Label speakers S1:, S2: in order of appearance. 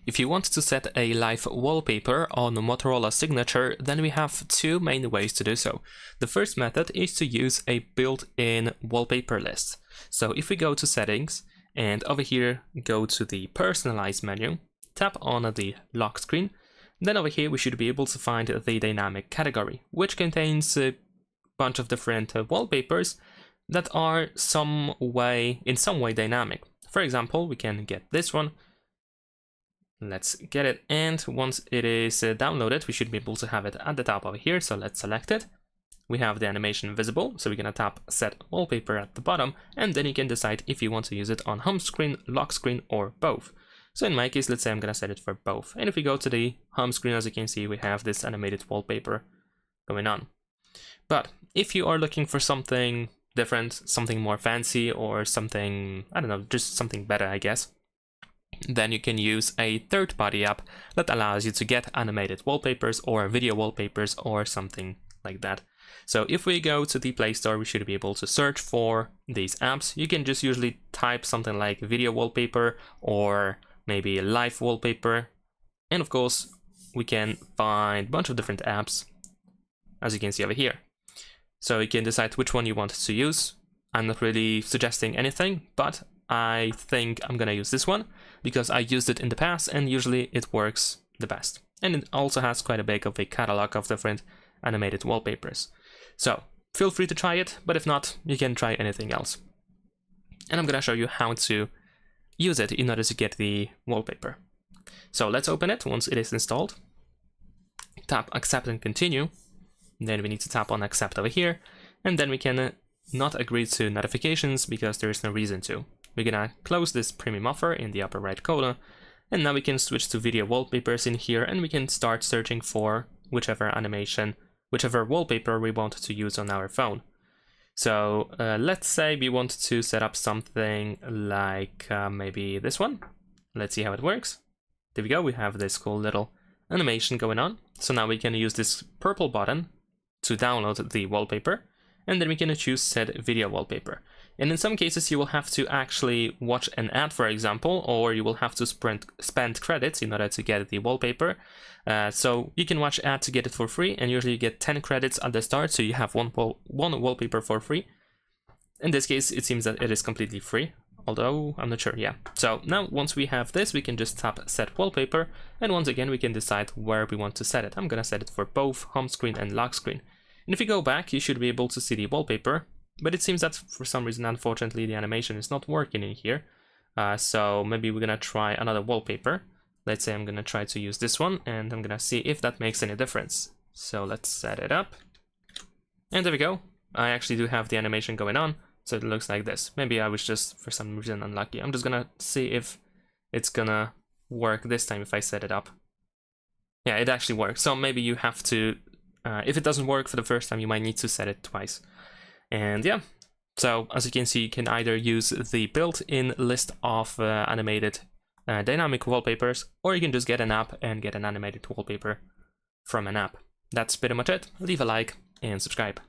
S1: If you want to set a live wallpaper on a Motorola signature, then we have two main ways to do so. The first method is to use a built-in wallpaper list. So if we go to settings and over here go to the personalize menu, tap on the lock screen, then over here we should be able to find the dynamic category, which contains a bunch of different wallpapers that are in some way dynamic. For example, we can get this one. Let's get it, and once it is downloaded, we should be able to have it at the top over here, so let's select it. We have the animation visible, so we're gonna tap set wallpaper at the bottom, and then you can decide if you want to use it on home screen, lock screen, or both. So in my case, let's say I'm gonna set it for both. And if we go to the home screen, as you can see, we have this animated wallpaper going on. But if you are looking for something different, something more fancy, or something, I don't know, just something better, I guess, then you can use a third-party app that allows you to get animated wallpapers or video wallpapers or something like that. So if we go to the Play Store, we should be able to search for these apps. You can just usually type something like video wallpaper or maybe live wallpaper. And of course, we can find a bunch of different apps, as you can see over here. So you can decide which one you want to use. I'm not really suggesting anything, but I think I'm gonna use this one because I used it in the past and usually it works the best. And it also has quite a bit of a catalog of different animated wallpapers. So feel free to try it, but if not, you can try anything else. And I'm gonna show you how to use it in order to get the wallpaper. So let's open it once it is installed. Tap accept and continue. Then we need to tap on accept over here, and then we can not agree to notifications because there is no reason to. We're gonna close this premium offer in the upper right corner, and now we can switch to video wallpapers in here, and we can start searching for whichever wallpaper we want to use on our phone. So let's say we want to set up something like maybe this one. Let's see how it works. There we go, we have this cool little animation going on. So now we can use this purple button to download the wallpaper, and then we can choose set video wallpaper. And in some cases you will have to actually watch an ad, for example, or you will have to spend credits in order to get the wallpaper. So you can watch ad to get it for free, and usually you get 10 credits at the start, so you have one wallpaper for free. In this case it seems that it is completely free, although I'm not sure, yeah. So now once we have this, we can just tap set wallpaper, and once again we can decide where we want to set it. I'm gonna set it for both home screen and lock screen. And if you go back, you should be able to see the wallpaper, but it seems that for some reason, unfortunately, the animation is not working in here. So maybe we're gonna try another wallpaper. Let's say I'm gonna try to use this one, and I'm gonna see if that makes any difference. So let's set it up. And there we go. I actually do have the animation going on, so it looks like this. Maybe I was just, for some reason, unlucky. I'm just gonna see if it's gonna work this time if I set it up. Yeah, it actually works. So maybe you have to, if it doesn't work for the first time, you might need to set it twice. And yeah, so as you can see, you can either use the built-in list of animated dynamic wallpapers, or you can just get an app and get an animated wallpaper from an app. That's pretty much it. Leave a like and subscribe.